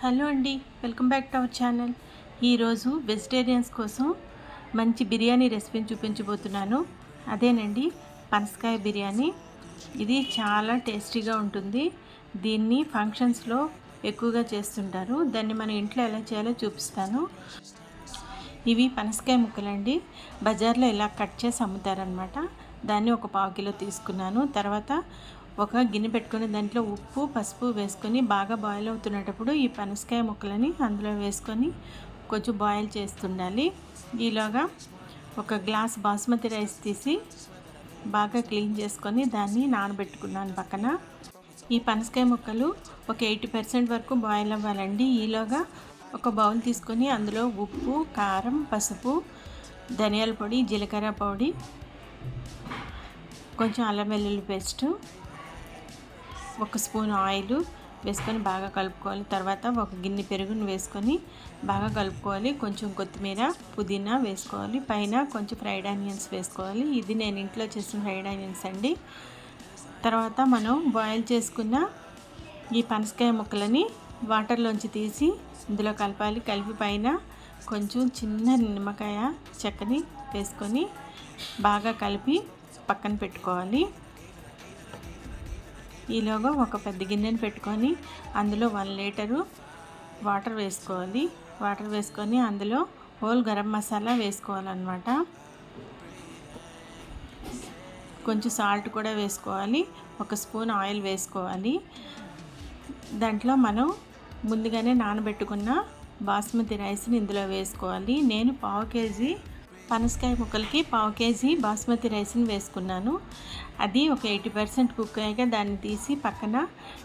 Hello అండి, welcome back to our channel. ఈరోజు vegetarians కోసం మంచి బిర్యానీ రెసిపీని చూపించబోతున్నాను. అదేనండి పనసకాయ బిర్యానీ. ఇది చాలా టేస్టీగా ఉంటుంది. దీన్ని ఫంక్షన్స్లో ఎక్కువగా చేస్తుంటారు. దాన్ని మన ఇంట్లో ఎలా చేయాలో చూపిస్తాను. ఇవి పనసకాయ ముక్కలండి. బజార్లో ఇలా కట్ చేసి అమ్ముతారనమాట. దాన్ని ఒక 1/4 కిలో తీసుకున్నాను. తర్వాత ఒక గిన్నె పెట్టుకొని దాంట్లో ఉప్పు పసుపు వేసుకొని బాగా బాయిల్ అవుతున్నప్పుడు ఈ పనసకాయ ముక్కలని అందులో వేసుకొని కొంచెం బాయిల్ చేస్తుండాలి. ఈలోగా ఒక గ్లాస్ బాస్మతి రైస్ తీసి బాగా క్లీన్ చేసుకొని దాన్ని నానబెట్టుకున్నాను పక్కన. ఈ పనసకాయ ముక్కలు ఒక 80% వరకు బాయిల్ అవ్వాలండి. ఈలోగా ఒక బౌల్ తీసుకొని అందులో ఉప్పు కారం పసుపు ధనియాల పొడి జీలకర్ర పొడి కొంచెం అల్లం వెల్లుల్లి పేస్టు 1 స్పూన్ ఆయిల్ వేసుకొని బాగా కలుపుకోవాలి. తర్వాత ఒక గిన్నె పెరుగుని వేసుకొని బాగా కలుపుకోవాలి. కొంచెం కొత్తిమీర పుదీనా వేసుకోవాలి. పైన కొంచెం ఫ్రైడ్ ఆనియన్స్ వేసుకోవాలి. ఇది నేను ఇంట్లో చేసిన ఫ్రైడ్ ఆనియన్స్ అండి. తర్వాత మనం బాయిల్ చేసుకున్న ఈ పనసకాయ ముక్కలని వాటర్లోంచి తీసి ఇందులో కలపాలి. కలిపి పైన కొంచెం చిన్న నిమ్మకాయ చెక్కని వేసుకొని బాగా కలిపి పక్కన పెట్టుకోవాలి. ఈలోగా ఒక పెద్ద గిన్నెని పెట్టుకొని అందులో 1 లీటరు వాటర్ వేసుకోవాలి. వాటర్ వేసుకొని అందులో హోల్ గరం మసాలా వేసుకోవాలన్నమాట. కొంచెం సాల్ట్ కూడా వేసుకోవాలి. 1 స్పూన్ ఆయిల్ వేసుకోవాలి. దాంట్లో మనం ముందుగానే నానబెట్టుకున్న బాస్మతి రైస్ని ఇందులో వేసుకోవాలి. నేను 1/2 కేజీ పనసకాయ ముక్కలకి 1/2 కేజీ బాస్మతి రైస్ని వేసుకున్నాను. అది ఒక 80% కుక్ అయ్యాక దాన్ని తీసి పక్కన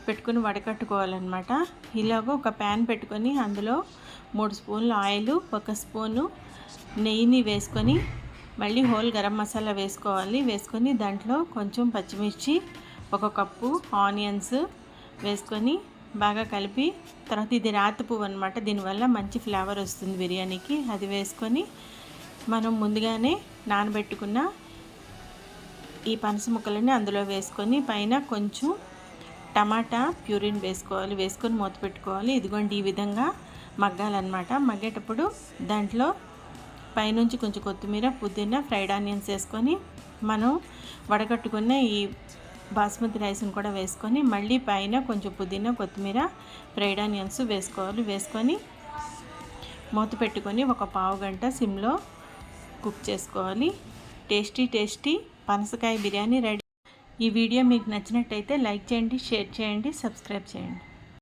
పెట్టుకుని వడకట్టుకోవాలన్నమాట. ఇలాగ ఒక ప్యాన్ పెట్టుకొని అందులో 3 స్పూన్ల ఆయిల్ 1 స్పూను నెయ్యిని వేసుకొని మళ్ళీ హోల్ గరం మసాలా వేసుకోవాలి. వేసుకొని దాంట్లో కొంచెం పచ్చిమిర్చి 1 కప్పు ఆనియన్స్ వేసుకొని బాగా కలిపి తర్వాత ఇది రాతి పువ్వు అనమాట. దీనివల్ల మంచి ఫ్లేవర్ వస్తుంది బిర్యానీకి. అది వేసుకొని మనం ముందుగానే నానబెట్టుకున్న ఈ పనస ముక్కలని అందులో వేసుకొని పైన కొంచెం టమాటా ప్యూరిన్ వేసుకోవాలి. వేసుకొని మూత పెట్టుకోవాలి. ఇదిగోండి ఈ విధంగా మగ్గాలన్నమాట. మగ్గేటప్పుడు దాంట్లో పైనుంచి కొంచెం కొత్తిమీర పుదీనా ఫ్రైడ్ ఆనియన్స్ వేసుకొని మనం వడగట్టుకున్న ఈ బాస్మతి రైస్ని కూడా వేసుకొని మళ్ళీ పైన కొంచెం పుదీనా కొత్తిమీర ఫ్రైడ్ ఆనియన్స్ వేసుకోవాలి. వేసుకొని మూత పెట్టుకొని ఒక 1/2 గంట సిమ్లో కుక్ చేసుకోవాలి. టేస్టీ పనసకాయ బిర్యానీ రెడీ. ఈ వీడియో మీకు నచ్చినట్టయితే లైక్ చేయండి, షేర్ చేయండి, సబ్స్క్రైబ్ చేయండి.